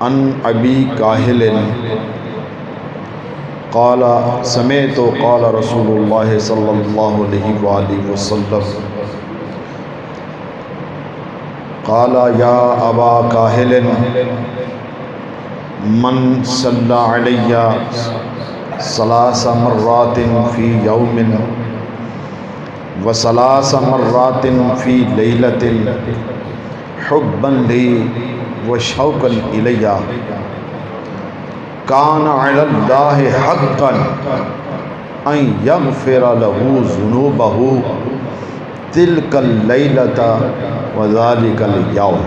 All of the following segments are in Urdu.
عن ابی کاہل قال سمعت قال رسول اللہ صلی اللہ علیہ وآلہ وسلم قال یا ابا کاہل من صلی علی ثلاث مرات فی یوم وثلاث مرات فی لیلۃ حبا لی وشوقا الی کان علی اللہ حقا ان یغفر له ذنوبہ تلک اللیلۃ وذالک الیوم۔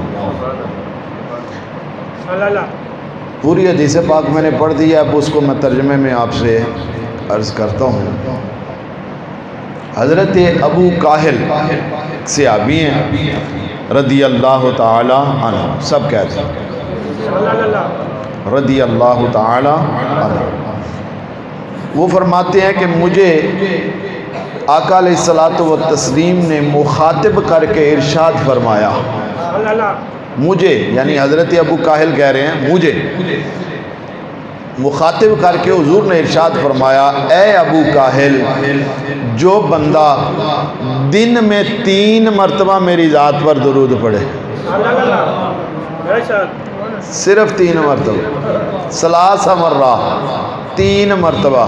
پوری حدیث پاک میں نے پڑھ دی ہے، اب اس کو میں ترجمے میں آپ سے عرض کرتا ہوں۔ حضرت ابو کاہل صحابی ہیں رضی اللہ تعالی عنہ، سب کہتے ہیں رضی اللہ تعالی عنہ۔ وہ فرماتے ہیں کہ مجھے آقا علیہ الصلوۃ والتسلیم نے مخاطب کر کے ارشاد فرمایا، مجھے یعنی حضرت ابو کاہل کہہ رہے ہیں مجھے مخاطب کر کے حضور نے ارشاد فرمایا، اے ابو کاہل، جو بندہ دن میں 3 مرتبہ میری ذات پر درود پڑھے، صرف 3 مرتبہ، ثلاث مرہ 3 مرتبہ،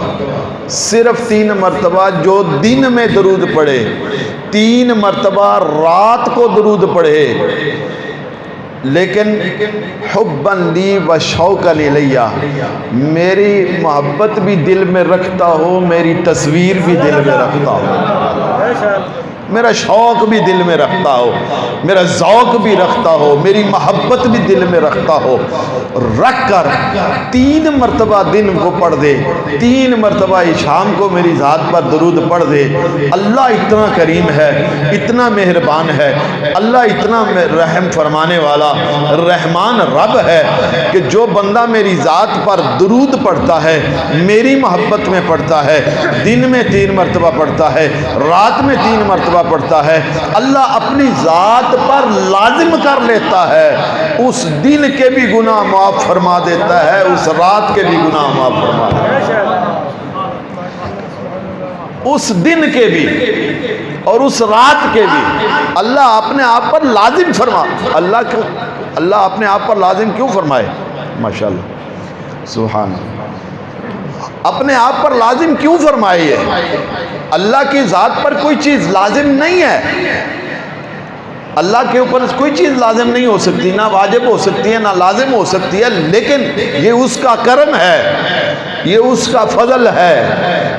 صرف 3 مرتبہ جو دن میں درود پڑھے، 3 مرتبہ رات کو درود پڑھے، لیکن حبا لی و شوقا الی، میری محبت بھی دل میں رکھتا ہو، میری تصویر بھی دل میں رکھتا ہو، میرا شوق بھی دل میں رکھتا ہو، میرا ذوق بھی رکھتا ہو، میری محبت بھی دل میں رکھتا ہو، رکھ کر 3 مرتبہ دن کو پڑھ دے، 3 مرتبہ شام کو میری ذات پر درود پڑھ دے۔ اللہ اتنا کریم ہے، اتنا مہربان ہے، اللہ اتنا رحم فرمانے والا رحمان رب ہے کہ جو بندہ میری ذات پر درود پڑھتا ہے، میری محبت میں پڑھتا ہے، دن میں 3 مرتبہ پڑھتا ہے، رات میں 3 مرتبہ پڑھتا ہے، اللہ اپنی ذات پر لازم کر لیتا ہے، اس دن کے بھی گناہ معاف فرما دیتا ہے، اس رات کے بھی گناہ معاف فرما دیتا ہے، اس دن کے بھی اور اس رات کے بھی اللہ اپنے آپ پر لازم فرما۔ اللہ اپنے آپ پر لازم کیوں فرمائے؟ ماشاءاللہ سبحان اللہ، اپنے آپ پر لازم کیوں فرمائے؟ اللہ کی ذات پر کوئی چیز لازم نہیں ہے، اللہ کے اوپر کوئی چیز لازم نہیں ہو سکتی، نہ واجب ہو سکتی ہے نہ لازم ہو سکتی ہے، لیکن یہ اس کا کرم ہے، یہ اس کا فضل ہے،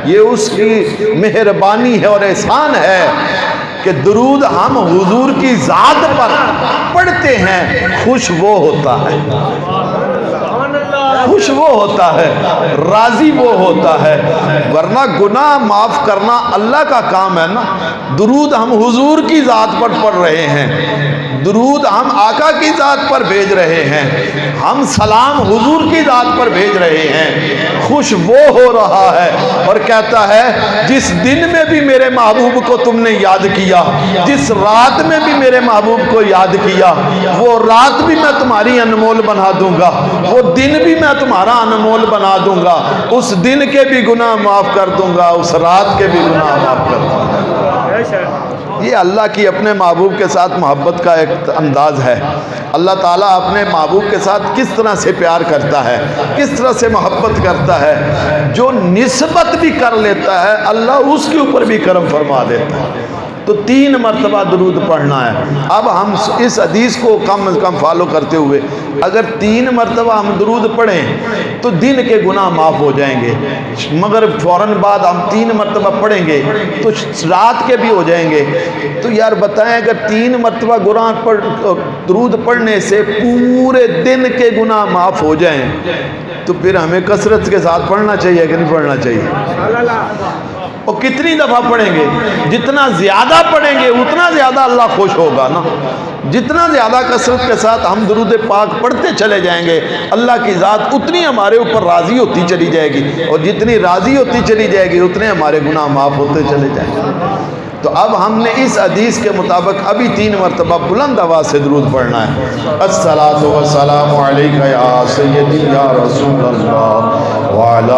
یہ اس کی مہربانی ہے اور احسان ہے کہ درود ہم حضور کی ذات پر پڑھتے ہیں، خوش وہ ہوتا ہے، خوش وہ ہوتا ہے، راضی وہ ہوتا ہے، ورنہ گناہ معاف کرنا اللہ کا کام ہے نا۔ درود ہم حضور کی ذات پر پڑھ رہے ہیں، درود ہم آقا کی ذات پر بھیج رہے ہیں، ہم سلام حضور کی ذات پر بھیج رہے ہیں، خوش وہ ہو رہا ہے اور کہتا ہے جس دن میں بھی میرے محبوب کو تم نے یاد کیا، جس رات میں بھی میرے محبوب کو یاد کیا، وہ رات بھی میں تمہاری انمول بنا دوں گا، وہ دن بھی میں تمہارا انمول بنا دوں گا، اس دن کے بھی گناہ معاف کر دوں گا، اس رات کے بھی گناہ معاف کر دوں گا۔ یہ اللہ کی اپنے محبوب کے ساتھ محبت کا ایک انداز ہے۔ اللہ تعالیٰ اپنے محبوب کے ساتھ کس طرح سے پیار کرتا ہے، کس طرح سے محبت کرتا ہے، جو نسبت بھی کر لیتا ہے اللہ اس کے اوپر بھی کرم فرما دیتا ہے۔ تو 3 مرتبہ درود پڑھنا ہے۔ اب ہم اس حدیث کو کم از کم فالو کرتے ہوئے اگر 3 مرتبہ ہم درود پڑھیں تو دن کے گناہ معاف ہو جائیں گے، مگر فوراً بعد ہم 3 مرتبہ پڑھیں گے تو رات کے بھی ہو جائیں گے۔ تو یار بتائیں اگر 3 مرتبہ درود پڑھنے سے پورے دن کے گناہ معاف ہو جائیں تو پھر ہمیں کثرت کے ساتھ پڑھنا چاہیے کہ نہیں پڑھنا چاہیے؟ اور کتنی دفعہ پڑھیں گے؟ جتنا زیادہ پڑھیں گے اتنا زیادہ اللہ خوش ہوگا نا۔ جتنا زیادہ کثرت کے ساتھ ہم درود پاک پڑھتے چلے جائیں گے اللہ کی ذات اتنی ہمارے اوپر راضی ہوتی چلی جائے گی، اور جتنی راضی ہوتی چلی جائے گی اتنے ہمارے گناہ معاف ہوتے چلے جائیں گے۔ تو اب ہم نے اس حدیث کے مطابق ابھی 3 مرتبہ بلند آواز سے درود پڑھنا ہے۔ الصلاۃ والسلام علیک یا سیدی یا رسول اللہ وعلی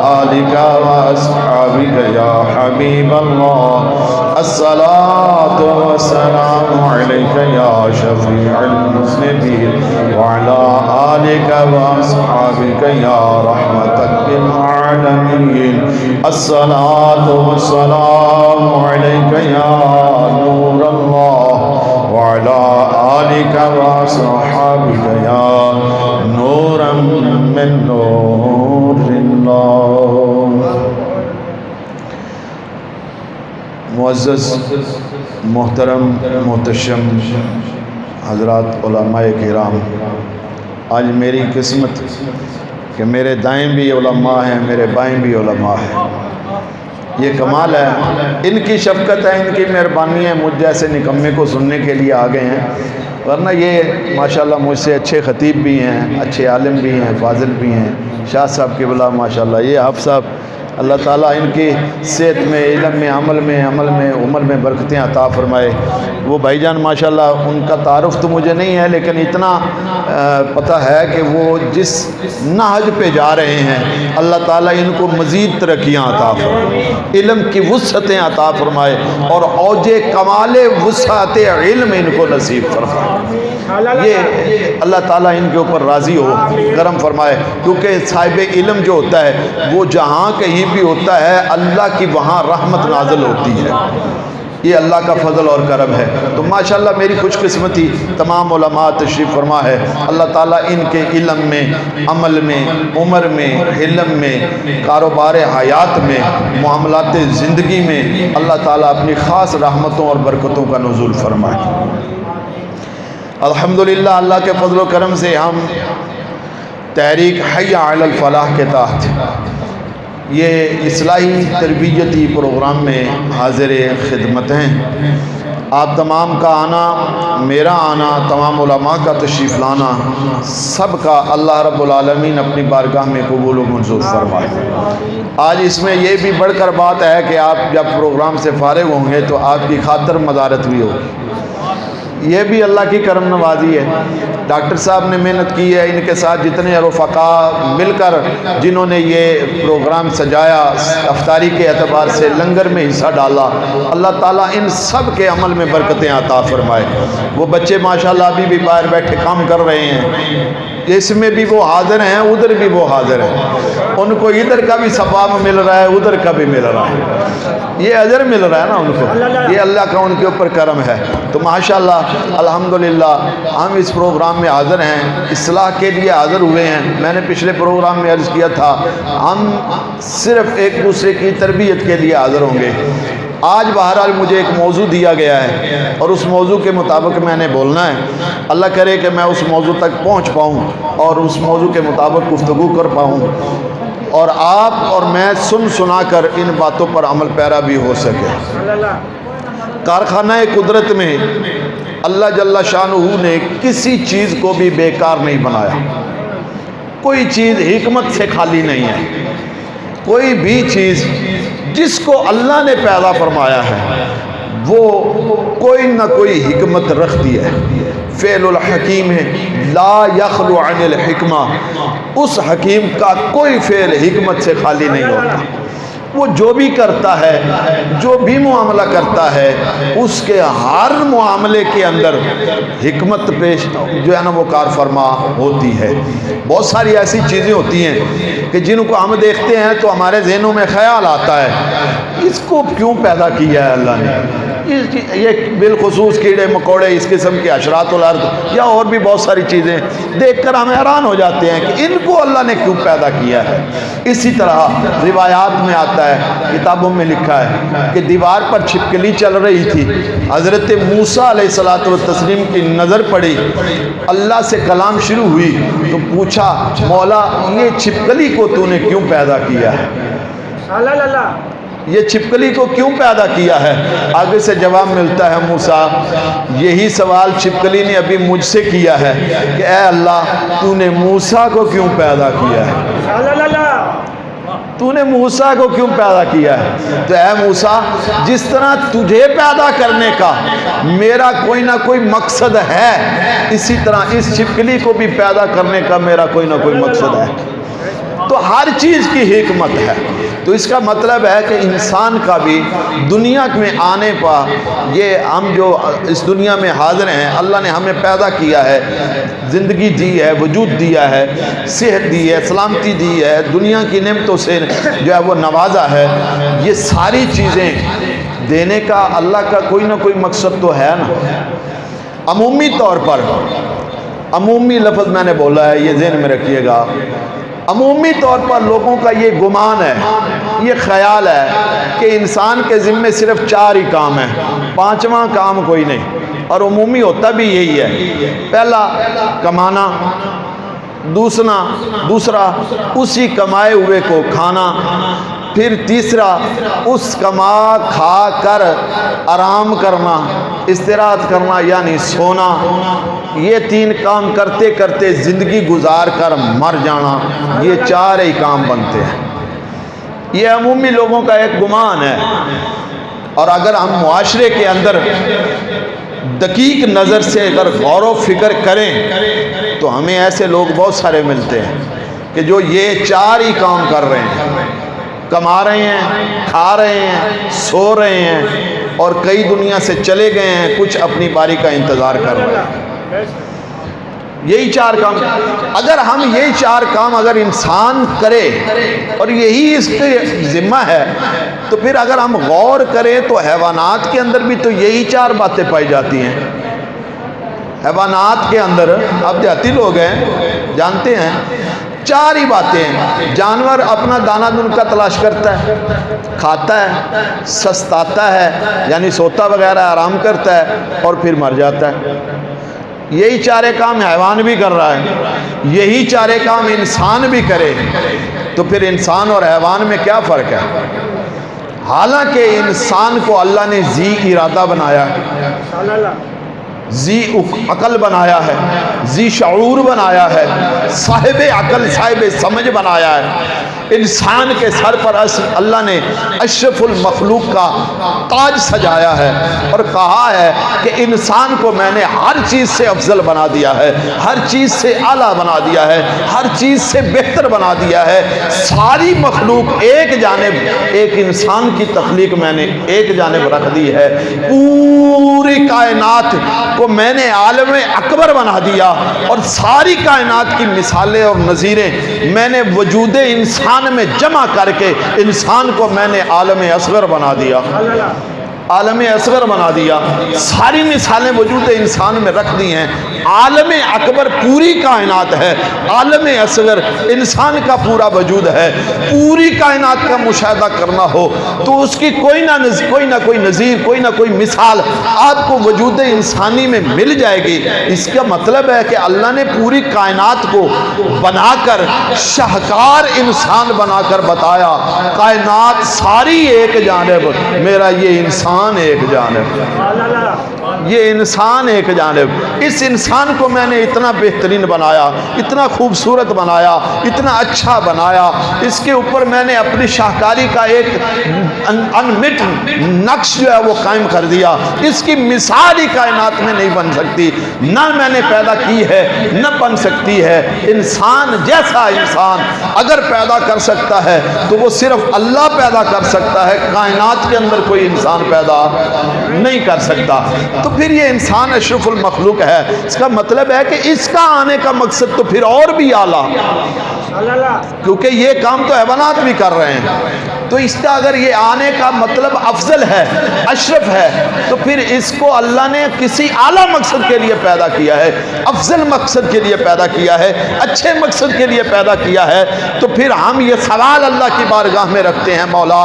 آلک واصحابک یا حبیب اللہ، الصلاۃ والسلام علیک یا شفیع المذنبین وعلی آلک واصحابک یا رحمتک للعالمین، الصلاۃ والسلام علیک یا نور اللہ وعلی آلک واصحابک یا نورا من نور اللہ۔ معزز محترم محتشم حضرات علماء کرام، آج میری قسمت کہ میرے دائیں بھی علماء ہیں، میرے بائیں بھی علماء ہیں، یہ کمال ہے، ان کی شفقت ہے، ان کی مہربانی ہے، مجھ جیسے نکمے کو سننے کے لیے آ گئے ہیں، ورنہ یہ ماشاءاللہ مجھ سے اچھے خطیب بھی ہیں، اچھے عالم بھی ہیں، فاضل بھی ہیں، شاہ صاحب کی بلا ماشاءاللہ، یہ حافظ صاحب، اللہ تعالیٰ ان کی صحت میں، علم میں، عمل میں، عمر میں برکتیں عطا فرمائے۔ وہ بھائی جان ماشاءاللہ ان کا تعارف تو مجھے نہیں ہے، لیکن اتنا پتہ ہے کہ وہ جس نہج پہ جا رہے ہیں اللہ تعالیٰ ان کو مزید ترقیاں عطا فرمائے، علم کی وسعتیں عطا فرمائے اور اوج کمال وسعت علم ان کو نصیب فرمائے۔ یہ اللہ تعالیٰ ان کے اوپر راضی ہو، کرم فرمائے، کیونکہ صاحب علم جو ہوتا ہے وہ جہاں کہیں بھی ہوتا ہے اللہ کی وہاں رحمت نازل ہوتی ہے، یہ اللہ کا فضل اور کرم ہے۔ تو ماشاءاللہ میری خوش قسمتی تمام علماء تشریف فرما ہے، اللہ تعالیٰ ان کے علم میں، عمل میں، عمر میں، حلم میں، کاروبار حیات میں، معاملات زندگی میں اللہ تعالیٰ اپنی خاص رحمتوں اور برکتوں کا نزول فرمائے۔ الحمدللہ اللہ کے فضل و کرم سے ہم تحریک حی علی الفلاح کے تحت یہ اصلاحی تربیتی پروگرام میں حاضر خدمت ہیں۔ آپ تمام کا آنا، میرا آنا، تمام علماء کا تشریف لانا، سب کا اللہ رب العالمین اپنی بارگاہ میں قبول و منظور فرمائے۔ آج اس میں یہ بھی بڑھ کر بات ہے کہ آپ جب پروگرام سے فارغ ہوں گے تو آپ کی خاطر مدارت بھی ہوگی، یہ بھی اللہ کی کرم نوازی ہے۔ ڈاکٹر صاحب نے محنت کی ہے، ان کے ساتھ جتنے رفقا مل کر جنہوں نے یہ پروگرام سجایا، افطاری کے اعتبار سے لنگر میں حصہ ڈالا، اللہ تعالیٰ ان سب کے عمل میں برکتیں عطا فرمائے۔ وہ بچے ماشاءاللہ ابھی بھی باہر بیٹھے کام کر رہے ہیں، اس میں بھی وہ حاضر ہیں، ادھر بھی وہ حاضر ہیں، ان کو ادھر کا بھی ثواب مل رہا ہے، ادھر کا بھی مل رہا ہے، یہ اجر مل رہا ہے نا ان کو، یہ اللہ کا ان کے اوپر کرم ہے۔ تو ماشاءاللہ الحمدللہ ہم اس پروگرام میں حاضر ہیں، اصلاح کے لیے حاضر ہوئے ہیں۔ میں نے پچھلے پروگرام میں عرض کیا تھا ہم صرف ایک دوسرے کی تربیت کے لیے حاضر ہوں گے۔ آج بہرحال مجھے ایک موضوع دیا گیا ہے اور اس موضوع کے مطابق میں نے بولنا ہے، اللہ کرے کہ میں اس موضوع تک پہنچ پاؤں اور اس موضوع کے مطابق گفتگو کر پاؤں اور آپ اور میں سنا کر ان باتوں پر عمل پیرا بھی ہو سکے۔ کارخانہ قدرت میں اللہ جل شانہ نے کسی چیز کو بھی بیکار نہیں بنایا، کوئی چیز حکمت سے خالی نہیں ہے، کوئی بھی چیز جس کو اللہ نے پیدا فرمایا ہے وہ کوئی نہ کوئی حکمت رکھتی ہے۔ فعل الحکیم ہے لا یخلو عن الحکمہ، اس حکیم کا کوئی فعل حکمت سے خالی نہیں ہوتا، وہ جو بھی کرتا ہے، جو بھی معاملہ کرتا ہے، اس کے ہر معاملے کے اندر حکمت پیش جو ہے نا وہ کار فرما ہوتی ہے۔ بہت ساری ایسی چیزیں ہوتی ہیں کہ جن کو ہم دیکھتے ہیں تو ہمارے ذہنوں میں خیال آتا ہے اس کو کیوں پیدا کیا ہے اللہ نے، یہ بالخصوص کیڑے مکوڑے، اس قسم کے حشرات الارض یا اور بھی بہت ساری چیزیں دیکھ کر ہم حیران ہو جاتے ہیں کہ ان کو اللہ نے کیوں پیدا کیا ہے۔ اسی طرح روایات میں آتا ہے، کتابوں میں لکھا ہے کہ دیوار پر چھپکلی چل رہی تھی، حضرت موسیٰ علیہ الصلوۃ والتسلیم کی نظر پڑی، اللہ سے کلام شروع ہوئی تو پوچھا مولا یہ چھپکلی کو تو نے کیوں پیدا کیا ہے، یہ چھپکلی کو کیوں پیدا کیا ہے؟ آگے سے جواب ملتا ہے موسیٰ یہی سوال چھپکلی نے ابھی مجھ سے کیا ہے کہ اے اللہ تو نے موسیٰ کو کیوں پیدا کیا ہے۔ تو نے موسیٰ کو کیوں پیدا کیا ہے؟ تو اے موسیٰ، جس طرح تجھے پیدا کرنے کا میرا کوئی نہ کوئی مقصد ہے، اسی طرح اس چھپکلی کو بھی پیدا کرنے کا میرا کوئی نہ کوئی مقصد ہے۔ تو ہر چیز کی حکمت ہے۔ تو اس کا مطلب ہے کہ انسان کا بھی دنیا میں آنے پر، یہ ہم جو اس دنیا میں حاضر ہیں، اللہ نے ہمیں پیدا کیا ہے، زندگی دی ہے، وجود دیا ہے، صحت دی ہے، سلامتی دی ہے، دنیا کی نعمتوں سے جو ہے وہ نوازا ہے، یہ ساری چیزیں دینے کا اللہ کا کوئی نہ کوئی مقصد تو ہے نا۔ عمومی طور پر، عمومی لفظ میں نے بولا ہے، یہ ذہن میں رکھیے گا، عمومی طور پر لوگوں کا یہ گمان ہے، یہ خیال ہے کہ انسان کے ذمے صرف 4 ہی کام ہیں، 5واں کام کوئی نہیں، اور عمومی ہوتا بھی یہی ہے۔ پہلا کمانا، دوسرا اسی کمائے ہوئے کو کھانا، پھر تیسرا اس کما کھا کر آرام کرنا، استراحت کرنا یعنی سونا۔ یہ 3 کام کرتے کرتے زندگی گزار کر مر جانا، یہ 4 ہی کام بنتے ہیں۔ یہ عمومی لوگوں کا ایک گمان ہے، اور اگر ہم معاشرے کے اندر دقیق نظر سے اگر غور و فکر کریں تو ہمیں ایسے لوگ بہت سارے ملتے ہیں کہ جو یہ 4 ہی کام کر رہے ہیں، کما رہے ہیں، کھا رہے ہیں، سو رہے ہیں، اور کئی دنیا سے چلے گئے ہیں، کچھ اپنی باری کا انتظار کر رہے ہیں۔ یہی 4 کام، اگر ہم یہی 4 کام اگر انسان کرے اور یہی اس کے ذمہ ہے، تو پھر اگر ہم غور کریں تو حیوانات کے اندر بھی تو یہی 4 باتیں پائی جاتی ہیں۔ حیوانات کے اندر، آپ دیہاتی لوگ ہیں جانتے ہیں، 4 ہی باتیں ہیں۔ جانور اپنا دانہ دن کا تلاش کرتا ہے، کھاتا ہے، سستاتا ہے یعنی سوتا وغیرہ آرام کرتا ہے، اور پھر مر جاتا ہے۔ یہی 4 کام حیوان بھی کر رہا ہے، یہی 4 کام انسان بھی کرے، تو پھر انسان اور حیوان میں کیا فرق ہے؟ حالانکہ انسان کو اللہ نے ذی ارادہ بنایا ہے، ذی عقل بنایا ہے، ذی شعور بنایا ہے، صاحب عقل صاحب سمجھ بنایا ہے۔ انسان کے سر پر اللہ نے اشرف المخلوق کا تاج سجایا ہے، اور کہا ہے کہ انسان کو میں نے ہر چیز سے افضل بنا دیا ہے، ہر چیز سے اعلیٰ بنا دیا ہے، ہر چیز سے بہتر بنا دیا ہے۔ ساری مخلوق ایک جانب، ایک انسان کی تخلیق میں نے ایک جانب رکھ دی ہے، پوری کائنات کو میں نے عالم اکبر بنا دیا، اور ساری کائنات کی مثالیں اور نظیریں میں نے وجود انسان میں جمع کر کے انسان کو میں نے عالم اصغر بنا دیا، عالم اصغر بنا دیا۔ ساری مثالیں وجود انسان میں رکھ دی ہیں۔ عالم اکبر پوری کائنات ہے، عالم اصغر انسان کا پورا وجود ہے۔ پوری کائنات کا مشاہدہ کرنا ہو تو اس کی کوئی نہ کوئی نظیر، کوئی نہ کوئی مثال آپ کو وجود انسانی میں مل جائے گی۔ اس کا مطلب ہے کہ اللہ نے پوری کائنات کو بنا کر شاہکار انسان بنا کر بتایا، کائنات ساری ایک جانب، میرا یہ انسان ایک جانب، یہ انسان ایک جانب۔ اس انسان کو میں نے اتنا بہترین بنایا، اتنا خوبصورت بنایا، اتنا اچھا بنایا، اس کے اوپر میں نے اپنی شاہکاری کا ایک انمٹ نقش جو ہے وہ قائم کر دیا۔ اس کی مثال ہی کائنات میں نہیں بن سکتی، نہ میں نے پیدا کی ہے نہ بن سکتی ہے۔ انسان جیسا انسان اگر پیدا کر سکتا ہے تو وہ صرف اللہ پیدا کر سکتا ہے، کائنات کے اندر کوئی انسان پیدا نہیں کر سکتا۔ تو پھر یہ انسان اشرف المخلوق ہے۔ اس کا مطلب ہے کہ اس کا آنے کا مقصد تو پھر اور بھی اعلیٰ، کیونکہ یہ کام تو حیوانات بھی کر رہے ہیں، تو اس کا اگر یہ آنے کا مطلب افضل ہے، اشرف ہے، تو پھر اس کو اللہ نے کسی اعلیٰ مقصد کے لیے پیدا کیا ہے، افضل مقصد کے لیے پیدا کیا ہے، اچھے مقصد کے لیے پیدا کیا ہے۔ تو پھر ہم یہ سوال اللہ کی بارگاہ میں رکھتے ہیں، مولا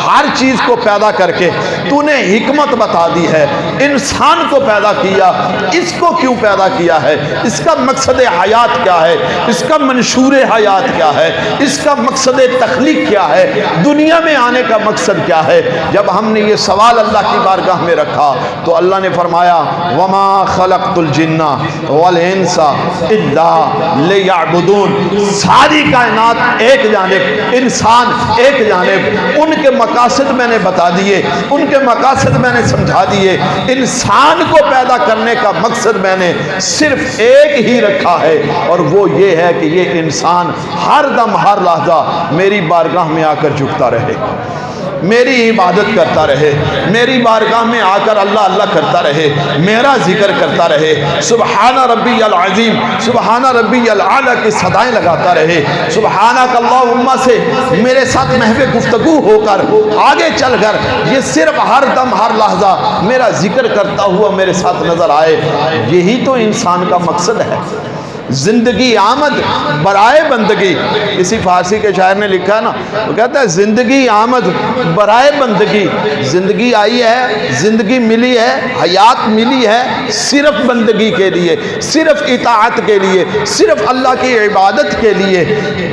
ہر چیز کو پیدا کر کے تو نے حکمت بتا دی ہے، انسان کو پیدا کیا، اس کو کیوں پیدا کیا ہے، اس کا مقصد حیات کیا ہے، اس کا منشور حیات کیا ہے، اس کا مقصد تخلیق کیا ہے، دنیا دنیا میں آنے کا مقصد کیا ہے؟ جب ہم نے یہ سوال اللہ کی بارگاہ میں رکھا تو اللہ نے فرمایا وما خلقت الجن والانس الا لیعبدون، ساری کائنات ایک جانب، انسان ایک جانب، ان کے مقاصد میں نے بتا دیے، ان کے مقاصد میں نے سمجھا دیے۔ انسان کو پیدا کرنے کا مقصد میں نے صرف ایک ہی رکھا ہے، اور وہ یہ ہے کہ یہ انسان ہر دم ہر لحظہ میری بارگاہ میں آ کر جھکتا رہے، میری عبادت کرتا رہے، میری بارگاہ میں آ کر اللہ اللہ کرتا رہے، میرا ذکر کرتا رہے، سبحان ربی العظیم، سبحان ربی العالی کی صدائیں لگاتا رہے، سبحانک اللہم سے میرے ساتھ محو گفتگو ہو کر آگے چل کر یہ صرف ہر دم ہر لحظہ میرا ذکر کرتا ہوا میرے ساتھ نظر آئے۔ یہی تو انسان کا مقصد ہے۔ زندگی آمد برائے بندگی، کسی فارسی کے شاعر نے لکھا نا، وہ کہتا ہے زندگی آمد برائے بندگی، زندگی آئی ہے، زندگی ملی ہے، حیات ملی ہے صرف بندگی کے لیے، صرف اطاعت کے لیے، صرف اللہ کی عبادت کے لیے۔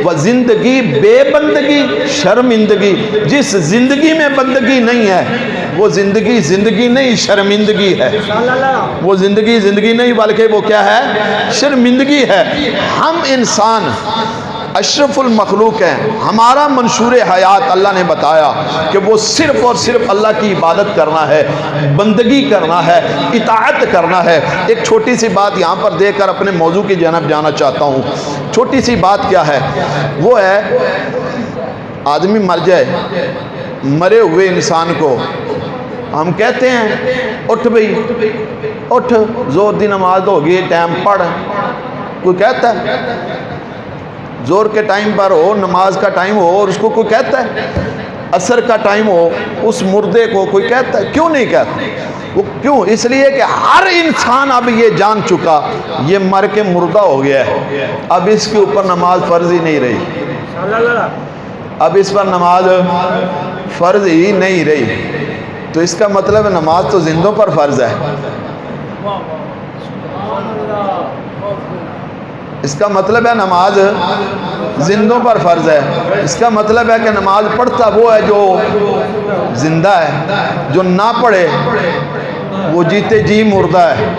وہ زندگی بے بندگی شرمندگی، جس زندگی میں بندگی نہیں ہے وہ زندگی زندگی نہیں، شرمندگی ہے۔ وہ زندگی زندگی نہیں بلکہ وہ کیا ہے؟ شرمندگی ہے۔ ہم انسان اشرف المخلوق ہیں، ہمارا منشور حیات اللہ نے بتایا کہ وہ صرف اور صرف اللہ کی عبادت کرنا ہے، بندگی کرنا ہے، اطاعت کرنا ہے۔ ایک چھوٹی سی بات یہاں پر دے کر اپنے موضوع کی جانب جانا چاہتا ہوں۔ چھوٹی سی بات کیا ہے؟ وہ ہے آدمی مر جائے، مرے ہوئے انسان کو ہم کہتے ہیں اٹھ بھئی اٹھ، زور دی نماز ہو گئی، ٹائم پڑھ، کوئی کہتا ہے؟ زور کے ٹائم پر ہو، نماز کا ٹائم ہو اور اس کو کوئی کہتا ہے؟ عصر کا ٹائم ہو اس مردے کو کوئی کہتا ہے؟ کیوں نہیں کہتا؟ وہ کیوں؟ اس لیے کہ ہر انسان اب یہ جان چکا یہ مر کے مردہ ہو گیا ہے، اب اس کے اوپر نماز فرض ہی نہیں رہی، اب اس پر نماز فرض ہی نہیں رہی۔ تو اس کا مطلب نماز تو زندوں پر فرض ہے، اس کا مطلب ہے نماز زندوں پر فرض ہے۔ اس کا مطلب ہے کہ نماز پڑھتا وہ ہے جو زندہ ہے، جو نہ پڑھے وہ جیتے جی مردہ ہے،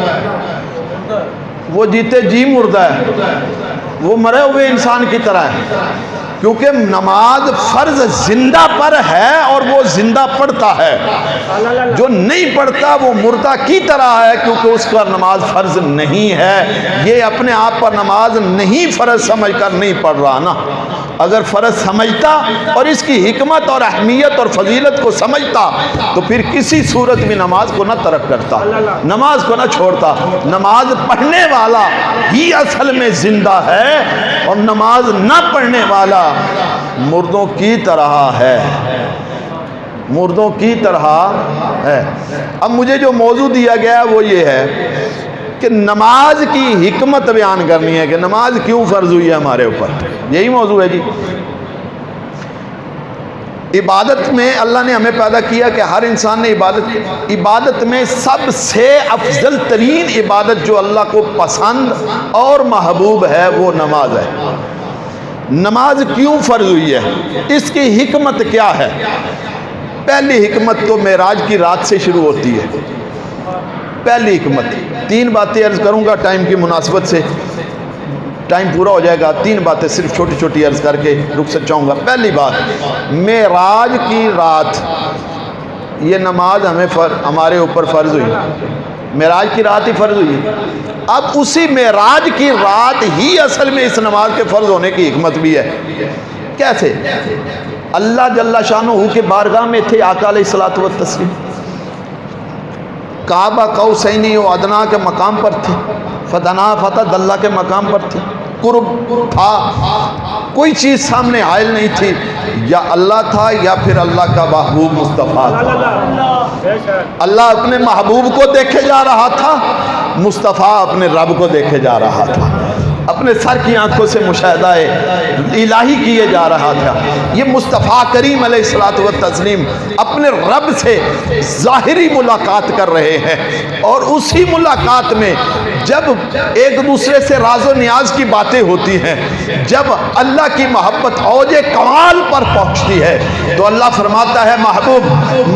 وہ جیتے جی مردہ ہے، وہ مرے ہوئے انسان کی طرح ہے، کیونکہ نماز فرض زندہ پر ہے اور وہ زندہ پڑھتا ہے۔ جو نہیں پڑھتا وہ مردہ کی طرح ہے، کیونکہ اس پر نماز فرض نہیں ہے۔ یہ اپنے آپ پر نماز نہیں فرض سمجھ کر نہیں پڑھ رہا نا، اگر فرض سمجھتا اور اس کی حکمت اور اہمیت اور فضیلت کو سمجھتا تو پھر کسی صورت میں نماز کو نہ ترک کرتا، نماز کو نہ چھوڑتا۔ نماز پڑھنے والا ہی اصل میں زندہ ہے اور نماز نہ پڑھنے والا مردوں کی طرح ہے، مردوں کی طرح ہے۔ اب مجھے جو موضوع دیا گیا ہے وہ یہ ہے کہ نماز کی حکمت بیان کرنی ہے کہ نماز کیوں فرض ہوئی ہے ہمارے اوپر، یہی موضوع ہے جی۔ عبادت میں اللہ نے ہمیں پیدا کیا کہ ہر انسان نے عبادت میں سب سے افضل ترین عبادت جو اللہ کو پسند اور محبوب ہے وہ نماز ہے۔ نماز کیوں فرض ہوئی ہے، اس کی حکمت کیا ہے؟ پہلی حکمت تو معراج کی رات سے شروع ہوتی ہے۔ پہلی حکمت، 3 باتیں عرض کروں گا ٹائم کی مناسبت سے، ٹائم پورا ہو جائے گا، 3 باتیں صرف چھوٹی چھوٹی عرض کر کے رخصت چاہوں گا۔ پہلی بات، معراج کی رات یہ نماز ہمارے اوپر فرض ہوئی، معراج کی رات ہی فرض ہوئی۔ اب اسی معراج کی رات ہی اصل میں اس نماز کے فرض ہونے کی حکمت بھی ہے۔ کیسے؟ اللہ جل شانہ کے بارگاہ میں تھے آقا علیہ الصلوۃ والتسلیم، کعبہ قوسین و ادنا کے مقام پر تھے، فدنا فتح اللہ کے مقام پر تھے، قرب تھا، کوئی چیز سامنے حائل نہیں تھی، یا اللہ تھا یا پھر اللہ کا محبوب مصطفیٰ تھا۔ اللہ اپنے محبوب کو دیکھے جا رہا تھا، مصطفیٰ اپنے رب کو دیکھے جا رہا تھا۔ اپنے سر کی آنکھوں سے مشاہدہ الہی کیے جا رہا تھا۔ یہ مصطفیٰ کریم علیہ الصلوۃ والتسلیم اپنے رب سے ظاہری ملاقات کر رہے ہیں، اور اسی ملاقات میں جب ایک دوسرے سے راز و نیاز کی باتیں ہوتی ہیں، جب اللہ کی محبت اوج کمال پر پہنچتی ہے تو اللہ فرماتا ہے محبوب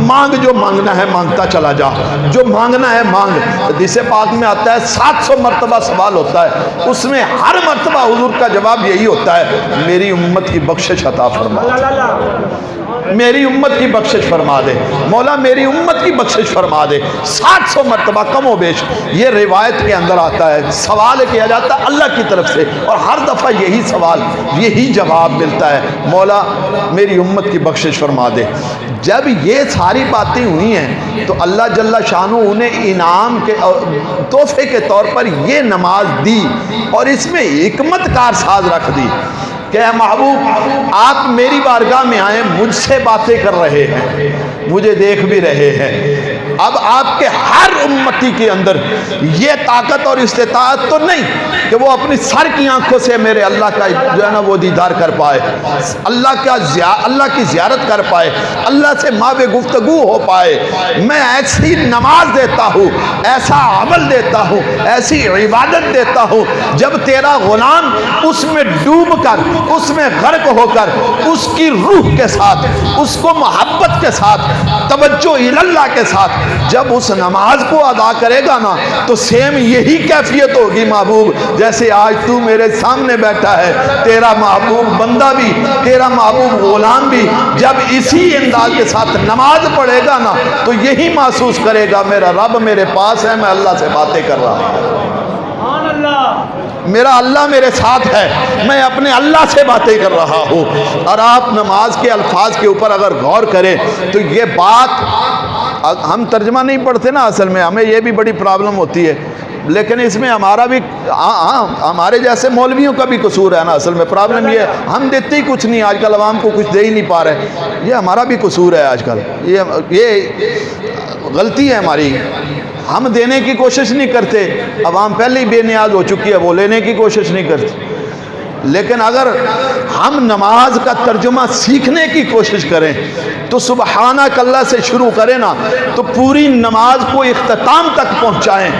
مانگ، جو مانگنا ہے مانگتا چلا جا، جو مانگنا ہے مانگ۔ حدیث پاک میں آتا ہے 700 مرتبہ سوال ہوتا ہے، اس میں ہر مرتبہ حضور کا جواب یہی ہوتا ہے میری امت کی بخشش عطا فرما، میری امت کی بخشش فرما دے مولا، میری امت کی بخشش فرما دے۔ 700 مرتبہ کم و بیش یہ روایت کے اندر آتا ہے، سوال کیا جاتا ہے اللہ کی طرف سے، اور ہر دفعہ یہی سوال یہی جواب ملتا ہے مولا میری امت کی بخشش فرما دے۔ جب یہ ساری باتیں ہوئی ہیں تو اللہ جل شانہ انہیں انعام کے تحفے کے طور پر یہ نماز دی، اور اس میں حکمت کار ساز رکھ دی کہ اے محبوب آپ میری بارگاہ میں آئیں، مجھ سے باتیں کر رہے ہیں، مجھے دیکھ بھی رہے ہیں، اب آپ کے ہر امتی کے اندر یہ طاقت اور استطاعت تو نہیں کہ وہ اپنی سر کی آنکھوں سے میرے اللہ کا جو ہے نا وہ دیدار کر پائے، اللہ کی زیارت کر پائے، اللہ سے ماب گفتگو ہو پائے۔ میں ایسی نماز دیتا ہوں، ایسا عمل دیتا ہوں، ایسی عبادت دیتا ہوں جب تیرا غلام اس میں ڈوب کر، اس میں غرق ہو کر، اس کی روح کے ساتھ، اس کو محبت کے ساتھ، توجہ اللہ کے ساتھ جب اس نماز کو ادا کرے گا نا تو سیم یہی کیفیت ہوگی محبوب جیسے آج تو میرے سامنے بیٹھا ہے، تیرا محبوب بندہ بھی، تیرا محبوب غلام بھی جب اسی انداز کے ساتھ نماز پڑھے گا نا تو یہی محسوس کرے گا میرا رب میرے پاس ہے، میں اللہ سے باتیں کر رہا ہوں، میرا اللہ میرے ساتھ ہے، میں اپنے اللہ سے باتیں کر رہا ہوں۔ اور آپ نماز کے الفاظ کے اوپر اگر غور کریں تو یہ بات ہم ترجمہ نہیں پڑھتے نا، اصل میں ہمیں یہ بھی بڑی پرابلم ہوتی ہے، لیکن اس میں ہمارا بھی ہمارے جیسے مولویوں کا بھی قصور ہے نا، اصل میں پرابلم یہ ہے ہم دیتے ہی کچھ نہیں، آج کل عوام کو کچھ دے ہی نہیں پا رہے، یہ ہمارا بھی قصور ہے آج کل، یہ غلطی ہے ہماری، ہم دینے کی کوشش نہیں کرتے، عوام پہلے ہی بے نیاز ہو چکی ہے، وہ لینے کی کوشش نہیں کرتی۔ لیکن اگر ہم نماز کا ترجمہ سیکھنے کی کوشش کریں تو سبحانک اللہ سے شروع کریں نا تو پوری نماز کو اختتام تک پہنچائیں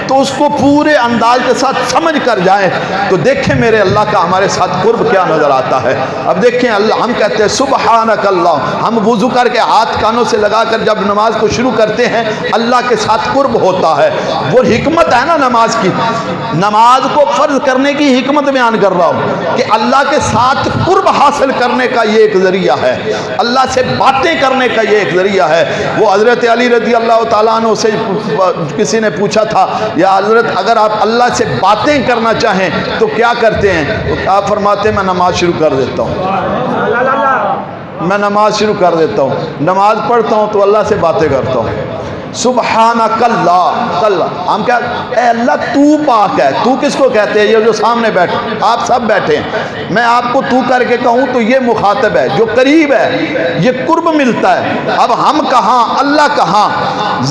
تو اس کو پورے انداز کے ساتھ سمجھ کر جائیں تو دیکھیں میرے اللہ کا ہمارے ساتھ قرب کیا نظر آتا ہے۔ اب دیکھیں اللہ، ہم کہتے ہیں سبحانک اللہ، ہم وضو کر کے ہاتھ کانوں سے لگا کر جب نماز کو شروع کرتے ہیں اللہ کے ساتھ قرب ہوتا ہے، وہ حکمت ہے نا نماز کی، نماز کو فرض کرنے کی حکمت بیان کر رہا ہوں کہ اللہ کے ساتھ قرب حاصل کرنے کا یہ ایک ذریعہ ہے، اللہ سے باتیں کرنے کا یہ ایک ذریعہ ہے۔ وہ حضرت علی رضی اللہ تعالیٰ عنہ سے کسی نے پوچھا تھا یا حضرت اگر آپ اللہ سے باتیں کرنا چاہیں تو کیا کرتے ہیں؟ تو آپ فرماتے ہیں میں نماز شروع کر دیتا ہوں، میں نماز شروع کر دیتا ہوں، نماز پڑھتا ہوں تو اللہ سے باتیں کرتا ہوں۔ سبحانک اللہ، ہم کیا اے اللہ تو پاک ہے، تو کس کو کہتے ہیں؟ یہ جو سامنے بیٹھے آپ سب بیٹھے ہیں، میں آپ کو تو کر کے کہوں تو یہ مخاطب ہے جو قریب ہے، یہ قرب ملتا ہے۔ اب ہم کہاں اللہ کہاں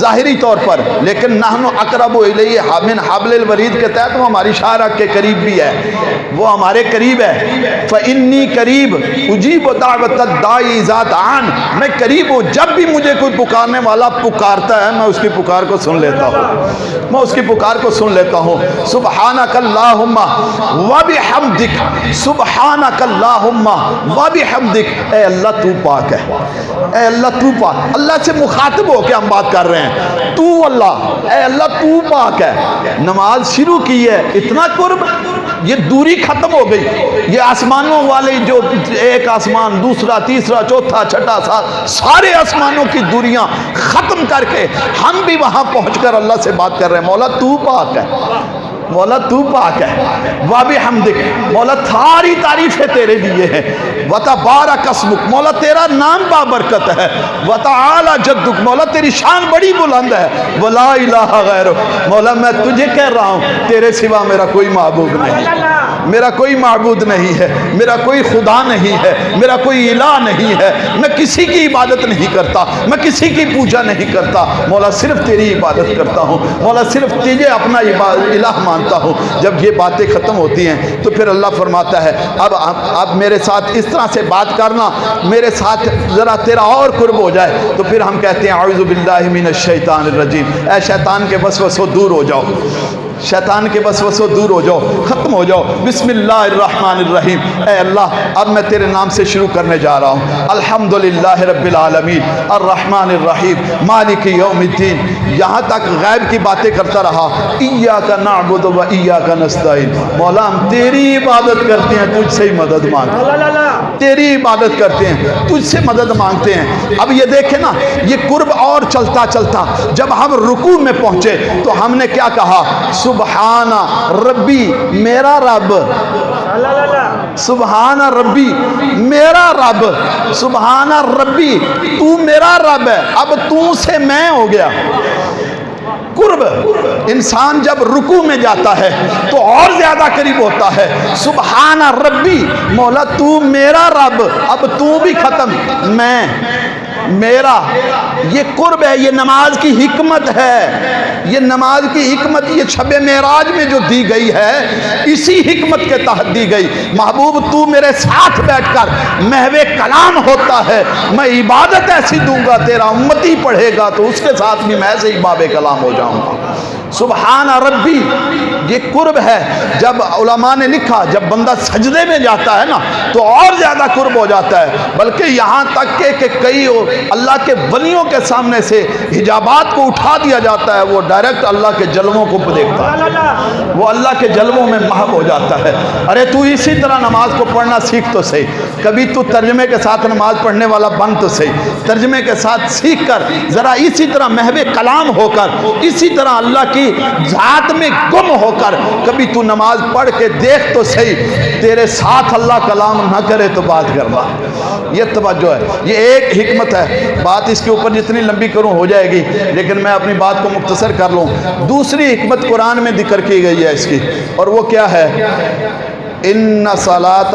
ظاہری طور پر، لیکن نحن اقرب الیہ من حبل الورید کے تحت وہ ہماری شارع کے قریب بھی ہے، وہ ہمارے قریب ہے۔ فانی قریب اجیب دعوت الداعی اذا دعان، میں قریب ہوں، جب بھی مجھے کوئی پکارنے والا پکارتا ہے میں اس کی پکار کو سن لیتا ہوں، میں اس کی پکار کو سن لیتا ہوں۔ سبحانک اللہم وبحمدک، سبحانک اللہم وبحمدک، اے اللہ تو پاک ہے، اے اللہ تو پاک، اللہ سے مخاطب ہو کے ہم بات کر رہے ہیں، تو اللہ، اے اللہ تو پاک ہے۔ نماز شروع کی ہے، اتنا قرب، یہ دوری ختم ہو گئی، یہ آسمانوں والے جو ایک آسمان دوسرا تیسرا چوتھا چھٹا سات سارے آسمانوں کی دوریاں ختم کر کے ہم بھی وہاں پہنچ کر اللہ سے بات کر رہے ہیں، مولا تو پاک ہے، مولا تو پاک ہے۔ وبحمدک، مولا ساری تعریفیں تیرے لیے ہیں۔ وتبارک اسمک، مولا تیرا نام بابرکت ہے۔ وتعالی جدک، مولا تیری شان بڑی بلند ہے۔ ولا الہ غیرک، مولا میں تجھے کہہ رہا ہوں تیرے سوا میرا کوئی معبود نہیں۔ میرا کوئی معبود نہیں ہے، میرا کوئی خدا نہیں ہے، میرا کوئی الہ نہیں ہے، میں کسی کی عبادت نہیں کرتا، میں کسی کی پوجا نہیں کرتا، مولا صرف تیری عبادت کرتا ہوں، مولا صرف تجھے اپنا الہ مانتا ہوں۔ جب یہ باتیں ختم ہوتی ہیں تو پھر اللہ فرماتا ہے اب میرے ساتھ اس طرح سے بات کرنا، میرے ساتھ ذرا تیرا اور قرب ہو جائے۔ تو پھر ہم کہتے ہیں اعوذ باللہ من الشیطان الرجیم، اے شیطان کے وسوسوں دور ہو جاؤ، شیطان کے وسوسوں دور ہو جاؤ، ختم ہو جاؤ۔ بسم اللہ الرحمن الرحیم، اے اللہ اب میں تیرے نام سے شروع کرنے جا رہا ہوں۔ الحمدللہ رب العالمین الرحمن الرحیم مالک یوم الدین، یہاں تک غیب کی باتیں کرتا رہا۔ ایاک نعبد و ایاک نستعین، مولا ہم تیری عبادت کرتے ہیں، تجھ سے ہی مدد مانگتے ہیں، تیری عبادت کرتے ہیں، تجھ سے مدد مانگتے ہیں۔ اب یہ دیکھیں نا، یہ قرب اور چلتا چلتا جب ہم رکوع میں پہنچے تو ہم نے کیا کہا؟ سبحان ربی، میرا رب، سبحان ربی میرا رب، سبحان ربی تو میرا رب ہے، اب تو سے میں ہو گیا۔ قرب انسان جب رکوع میں جاتا ہے تو اور زیادہ قریب ہوتا ہے۔ سبحان ربی، مولا تو میرا رب، اب تو بھی ختم، میں میرا۔ یہ قرب ہے، یہ نماز کی حکمت ہے، یہ نماز کی حکمت یہ شب معراج میں جو دی گئی ہے، اسی حکمت کے تحت دی گئی۔ محبوب تو میرے ساتھ بیٹھ کر محو کلام ہوتا ہے، میں عبادت ایسی دوں گا، تیرا امتی پڑھے گا تو اس کے ساتھ بھی میں ایسے ہی باب کلام ہو جاؤں گا۔ سبحان ربی یہ قرب ہے۔ جب علماء نے لکھا جب بندہ سجدے میں جاتا ہے نا تو اور زیادہ قرب ہو جاتا ہے، بلکہ یہاں تک کہ کئی اللہ کے ولیوں کے سامنے سے حجابات کو اٹھا دیا جاتا ہے، وہ ڈائریکٹ اللہ کے جلووں کو دیکھتا ہے، وہ اللہ کے جلووں میں محو ہو جاتا ہے۔ ارے تو اسی طرح نماز کو پڑھنا سیکھ تو صحیح، کبھی تو ترجمے کے ساتھ نماز پڑھنے والا بن تو صحیح، ترجمے کے ساتھ سیکھ کر ذرا اسی طرح محو کلام ہو کر، اسی طرح اللہ کی ذات میں گم ہو کر کبھی تو نماز پڑھ کے دیکھ تو صحیح۔ تیرے ساتھ اللہ کلام نہ کرے تو بات کرنا، یہ توجہ ہے، یہ ایک حکمت ہے۔ بات اس کے اوپر جتنی لمبی کروں ہو جائے گی، لیکن میں اپنی بات کو مختصر کر لوں۔ دوسری حکمت قرآن میں ذکر کی گئی ہے اس کی، اور وہ کیا ہے؟ ان الصلاۃ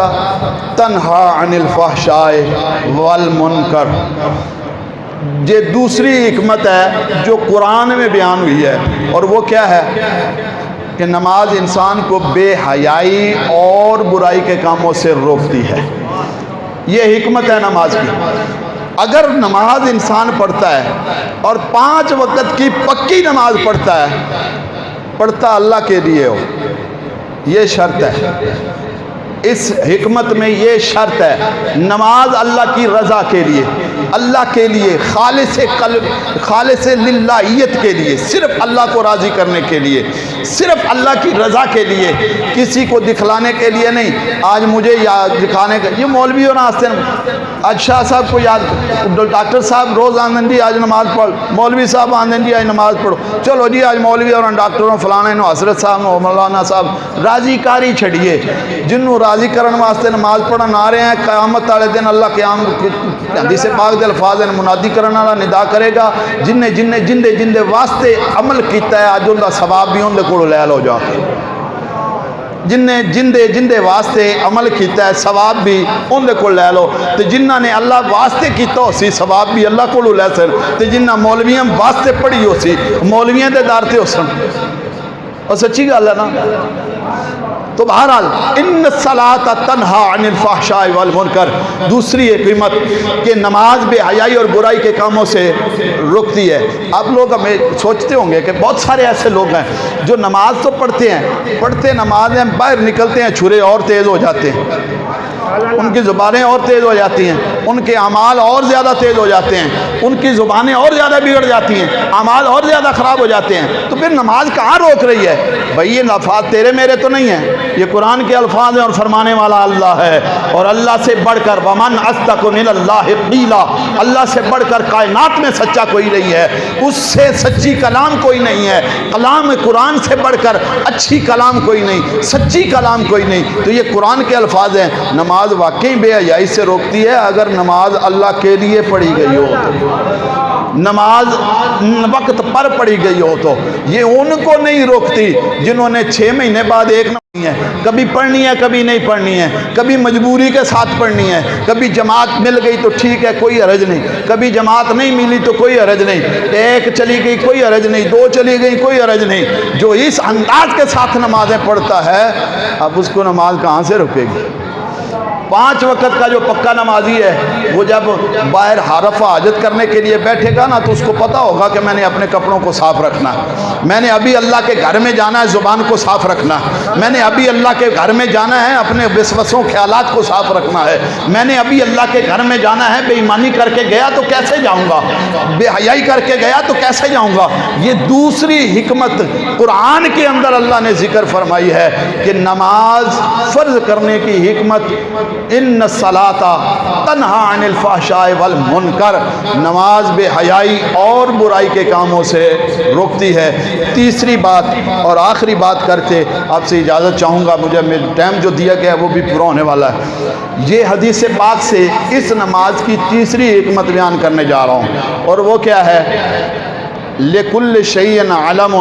تنہی عن الفحشاء والمنکر، یہ دوسری حکمت ہے جو قرآن میں بیان ہوئی ہے، اور وہ کیا ہے کہ نماز انسان کو بے حیائی اور برائی کے کاموں سے روکتی ہے۔ یہ حکمت ہے نماز کی۔ اگر نماز انسان پڑھتا ہے اور 5 وقت کی پکی نماز پڑھتا ہے، پڑھتا اللہ کے لیے ہو، یہ شرط ہے، اس حکمت میں یہ شرط ہے، نماز اللہ کی رضا کے لیے، اللہ کے لیے، خالص قلب، خالص للہیت کے لیے، صرف اللہ کو راضی کرنے کے لیے، صرف اللہ کی رضا کے لیے، کسی کو دکھلانے کے لیے نہیں۔ آج مجھے یاد دکھانے کا، یہ مولوی اور آستین، آج شاہ صاحب کو یاد، ڈاکٹر صاحب روز آندن جی آج نماز پڑھ، مولوی صاحب آندن جی آج نماز پڑھو، چلو جی آج مولوی اور ڈاکٹروں فلانے نو حضرت صاحب نو مولانا صاحب راضی کاری چھڑیے، جنوں راضی کرن واسطے نماز پڑھن آ رہے ہیں، قیامت والے دن اللہ قیام حدیث پاک دے الفاظ منادی کرن والا ندا کرے گا، جندے واسطے عمل کیتا ہے اج ان دا ثواب بھی ان دے کول لے لو جا کے، جندے واسطے عمل کیتا ہے ثواب بھی ان دے کول لے لو، تے جنہاں نے اللہ واسطے کیتا ہو سی ثواب بھی اللہ کولوں لے سن، تے جنہاں مولویاں واسطے پڑھی ہو سی مولویاں دے دار تے ہو سن، اور سچی گل ہے نا۔ تو بہرحال ان الصلاۃ تنہی عن الفحشاء والمنکر، دوسری حکمت کہ نماز بے حیائی اور برائی کے کاموں سے روکتی ہے۔ آپ لوگ ہمیں سوچتے ہوں گے کہ بہت سارے ایسے لوگ ہیں جو نماز تو پڑھتے ہیں، پڑھتے نماز ہیں، باہر نکلتے ہیں چھرے اور تیز ہو جاتے ہیں، ان کی زبانیں اور تیز ہو جاتی ہیں، ان کے اعمال اور زیادہ تیز ہو جاتے ہیں، ان کی زبانیں اور زیادہ بگڑ جاتی ہیں، اعمال اور زیادہ خراب ہو جاتے ہیں، تو پھر نماز کہاں روک رہی ہے؟ بھئی یہ الفاظ تیرے میرے تو نہیں ہیں، یہ قرآن کے الفاظ ہیں اور فرمانے والا اللہ ہے، اور اللہ سے بڑھ کر ومن اصدق من اللہ قیلا، اللہ سے بڑھ کر کائنات میں سچا کوئی نہیں ہے، اس سے سچی کلام کوئی نہیں ہے، کلام قرآن سے بڑھ کر اچھی کلام کوئی نہیں، سچی کلام کوئی نہیں۔ تو یہ قرآن کے الفاظ ہیں۔ نماز واقعی بے حیائی سے روکتی ہے اگر نماز اللہ کے لیے پڑھی گئی ہو، نماز وقت پر پڑھی گئی ہو تو یہ ان کو نہیں روکتی جنہوں نے 6 مہینے بعد ایک نماز ہے، کبھی پڑھنی ہے کبھی نہیں پڑھنی ہے، کبھی مجبوری کے ساتھ پڑھنی ہے، کبھی جماعت مل گئی تو ٹھیک ہے کوئی حرج نہیں، کبھی جماعت نہیں ملی تو کوئی حرج نہیں، ایک چلی گئی کوئی حرج نہیں، 2 چلی گئی کوئی حرج نہیں۔ جو اس انداز کے ساتھ نمازیں پڑھتا ہے اب اس کو نماز کہاں سے رکے گی؟ 5 وقت کا جو پکا نمازی ہے وہ جب باہر رفع حاجت کرنے کے لیے بیٹھے گا نا تو اس کو پتا ہوگا کہ میں نے اپنے کپڑوں کو صاف رکھنا ہے، میں نے ابھی اللہ کے گھر میں جانا ہے زبان کو صاف رکھنا ہے، میں نے ابھی اللہ کے گھر میں جانا ہے اپنے وسوسوں خیالات کو صاف رکھنا ہے، میں نے ابھی اللہ کے گھر میں جانا ہے، بے ایمانی کر کے گیا تو کیسے جاؤں گا، بے حیائی کر کے گیا تو کیسے جاؤں گا۔ یہ دوسری حکمت قرآن کے اندر اللہ نے ذکر فرمائی ہے کہ نماز فرض کرنے کی حکمت، ان الصلاۃ تنہا عن الفحشاء والمنکر، نماز بے حیائی اور برائی کے کاموں سے روکتی ہے۔ تیسری بات اور آخری بات کرتے آپ سے اجازت چاہوں گا، مجھے ٹائم جو دیا گیا ہے وہ بھی پورا ہونے والا ہے۔ یہ حدیث پاک سے اس نماز کی تیسری حکمت بیان کرنے جا رہا ہوں، اور وہ کیا ہے؟ لِكُلِّ شَيْءٍ عَلَمٌ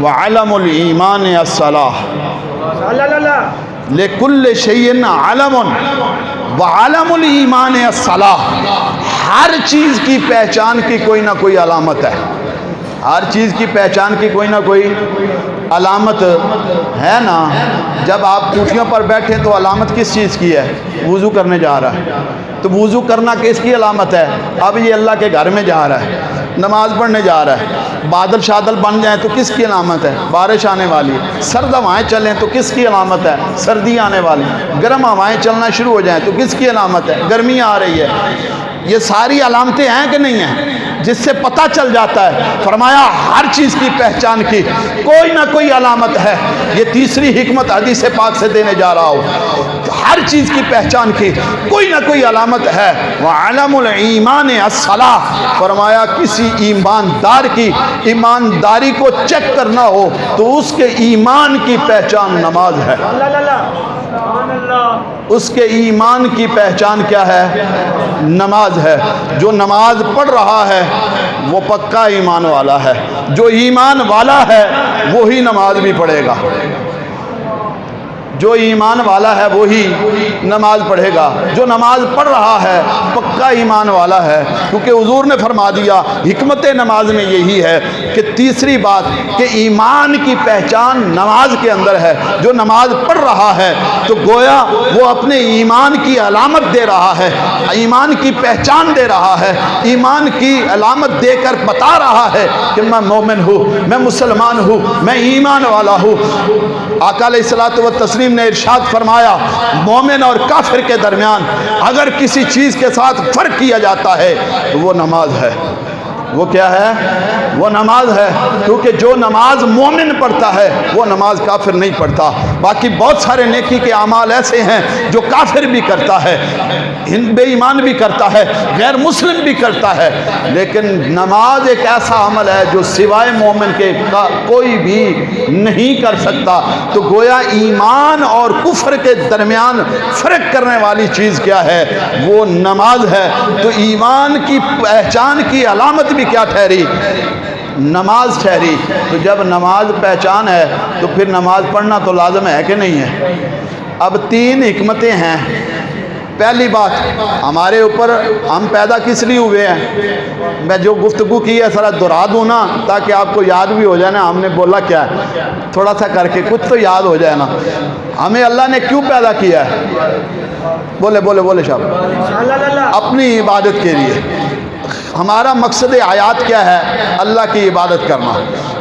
وَعَلَمُ الْإِيمَانِ الصَّلَاةُ، لِكُلِّ شَيْءٍ عَلَمٌ وَعَلَمُ الْإِيمَانِ الصَّلَاةُ، ہر چیز کی پہچان کی کوئی نہ کوئی علامت ہے، ہر چیز کی پہچان کی کوئی نہ کوئی علامت ہے نا۔ جب آپ کوٹھیوں پر بیٹھے تو علامت کس چیز کی ہے؟ وضو کرنے جا رہا ہے تو وضو کرنا کس کی علامت ہے؟ اب یہ اللہ کے گھر میں جا رہا ہے، نماز پڑھنے جا رہا ہے۔ بادل شادل بن جائیں تو کس کی علامت ہے؟ بارش آنے والی۔ سرد ہوائیں چلیں تو کس کی علامت ہے؟ سردی آنے والی۔ گرم ہوائیں چلنا شروع ہو جائیں تو کس کی علامت ہے؟ گرمی آ رہی ہے۔ یہ ساری علامتیں ہیں کہ نہیں ہیں جس سے پتہ چل جاتا ہے؟ فرمایا ہر چیز کی پہچان کی کوئی نہ کوئی علامت ہے۔ یہ تیسری حکمت حدیث پاک سے دینے جا رہا ہوں، ہر چیز کی پہچان کی کوئی نہ کوئی علامت ہے۔ وَعَلَمُ الْإِيمَانِ الصَّلَاةُ، فرمایا کسی ایماندار کی ایمانداری کو چیک کرنا ہو تو اس کے ایمان کی پہچان نماز ہے۔ اس کے ایمان کی پہچان کیا ہے؟ نماز ہے۔ جو نماز پڑھ رہا ہے وہ پکا ایمان والا ہے، جو ایمان والا ہے وہی نماز بھی پڑھے گا، جو ایمان والا ہے وہی نماز پڑھے گا۔ جو نماز پڑھ رہا ہے پکا ایمان والا ہے، کیونکہ حضور نے فرما دیا حکمت نماز میں یہی ہے کہ تیسری بات کہ ایمان کی پہچان نماز کے اندر ہے۔ جو نماز پڑھ رہا ہے تو گویا وہ اپنے ایمان کی علامت دے رہا ہے، ایمان کی پہچان دے رہا ہے، ایمان کی علامت دے کر بتا رہا ہے کہ میں مومن ہوں، میں مسلمان ہوں، میں ایمان والا ہوں۔ آقا علیہ الصلوۃ والتسلیم نے ارشاد فرمایا مومن اور کافر کے درمیان اگر کسی چیز کے ساتھ فرق کیا جاتا ہے تو وہ نماز ہے۔ وہ کیا ہے؟ وہ نماز ہے، کیونکہ جو نماز مومن پڑھتا ہے وہ نماز کافر نہیں پڑھتا۔ باقی بہت سارے نیکی کے اعمال ایسے ہیں جو کافر بھی کرتا ہے، بے ایمان بھی کرتا ہے، غیر مسلم بھی کرتا ہے، لیکن نماز ایک ایسا عمل ہے جو سوائے مومن کے کوئی بھی نہیں کر سکتا۔ تو گویا ایمان اور کفر کے درمیان فرق کرنے والی چیز کیا ہے؟ وہ نماز ہے۔ تو ایمان کی پہچان کی علامت بھی کیا ٹھہری؟ نماز ٹھہری۔ تو جب نماز پہچان ہے تو پھر نماز پڑھنا تو لازم ہے کہ نہیں ہے؟ اب 3 حکمتیں ہیں۔ پہلی بات، ہمارے اوپر ہم پیدا کس لیے ہوئے ہیں؟ میں جو گفتگو کی ہے ذرا دہرا دوں نا تاکہ آپ کو یاد بھی ہو جائے نا ہم نے بولا کیا ہے، تھوڑا سا کر کے کچھ تو یاد ہو جائے نا۔ ہمیں اللہ نے کیوں پیدا کیا ہے؟ بولے بولے بولے شاہ، اپنی عبادت کے لیے۔ ہمارا مقصد حیات کیا ہے؟ اللہ کی عبادت کرنا۔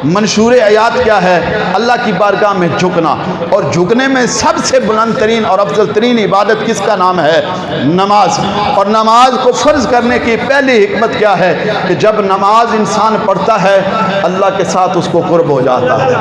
منشور حیات کیا ہے؟ اللہ کی بارگاہ میں جھکنا، اور جھکنے میں سب سے بلند ترین اور افضل ترین عبادت کس کا نام ہے؟ نماز۔ اور نماز کو فرض کرنے کی پہلی حکمت کیا ہے کہ جب نماز انسان پڑھتا ہے اللہ کے ساتھ اس کو قرب ہو جاتا ہے،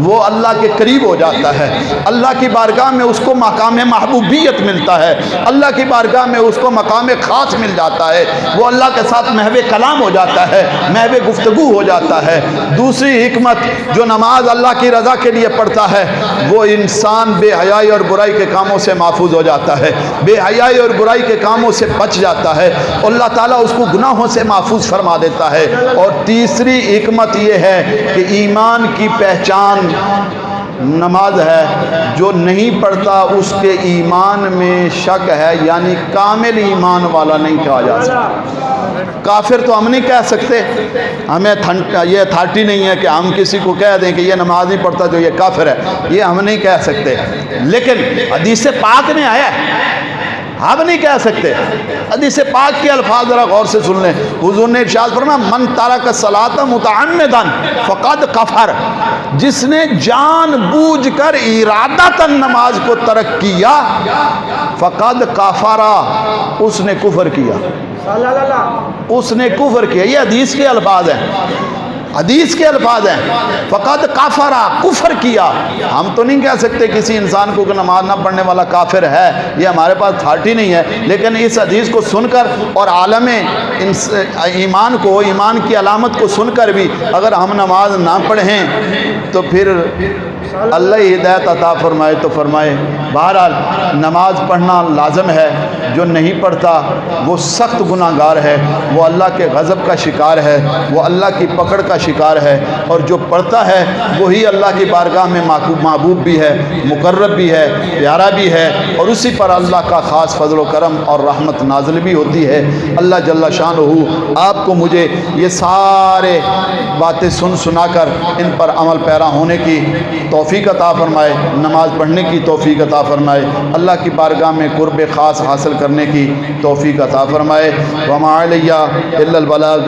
وہ اللہ کے قریب ہو جاتا ہے، اللہ کی بارگاہ میں اس کو مقام محبوبیت ملتا ہے، اللہ کی بارگاہ میں اس کو مقام خاص مل جاتا ہے، وہ اللہ کے ساتھ محو کلام ہو جاتا ہے، محو گفتگو ہو جاتا ہے۔ دوسری حکمت، جو نماز اللہ کی رضا کے لیے پڑھتا ہے وہ انسان بے حیائی اور برائی کے کاموں سے محفوظ ہو جاتا ہے، بے حیائی اور برائی کے کاموں سے بچ جاتا ہے، اللہ تعالیٰ اس کو گناہوں سے محفوظ فرما دیتا ہے۔ اور تیسری حکمت یہ ہے کہ ایمان کی پہچان نماز ہے، جو نہیں پڑھتا اس کے ایمان میں شک ہے، یعنی کامل ایمان والا نہیں کہا جا سکتا۔ کافر تو ہم نہیں کہہ سکتے، ہمیں یہ اتھارٹی نہیں ہے کہ ہم کسی کو کہہ دیں کہ یہ نماز نہیں پڑھتا جو یہ کافر ہے، یہ ہم نہیں کہہ سکتے، لیکن حدیث پاک میں آیا ہے، ہم نہیں کہہ سکتے۔ حدیث پاک کے الفاظ ذرا غور سے سن لیں، حضور نے ارشاد فرمایا من ترک الصلاۃ متعمدا فقد کفر، جس نے جان بوجھ کر ارادتاً نماز کو ترک کیا فقد کفر، اس نے کفر کیا، اس نے کفر کیا۔ یہ حدیث کے الفاظ ہیں، حدیث کے الفاظ ہیں، فقد کافرہ، کفر کیا۔ ہم تو نہیں کہہ سکتے کسی انسان کو کہ نماز نہ پڑھنے والا کافر ہے، یہ ہمارے پاس اتھارٹی نہیں ہے، لیکن اس حدیث کو سن کر اور عالم ایمان کو، ایمان کی علامت کو سن کر بھی اگر ہم نماز نہ پڑھیں تو پھر اللہ ہدایت عطا فرمائے تو فرمائے۔ بہرحال نماز پڑھنا لازم ہے، جو نہیں پڑھتا وہ سخت گناہ گار ہے، وہ اللہ کے غضب کا شکار ہے، وہ اللہ کی پکڑ کا شکار ہے، اور جو پڑھتا ہے وہی اللہ کی بارگاہ میں محبوب بھی ہے، مقرب بھی ہے، پیارا بھی ہے، اور اسی پر اللہ کا خاص فضل و کرم اور رحمت نازل بھی ہوتی ہے۔ اللہ جل شانہ آپ کو مجھے یہ سارے باتیں سنا کر ان پر عمل پیرا ہونے کی توفیق عطا فرمائے، نماز پڑھنے کی توفیق عطا فرمائے، اللہ کی بارگاہ میں قرب خاص حاصل کرنے کی توفیق عطا فرمائے۔ وما علیہ الا البلاغ۔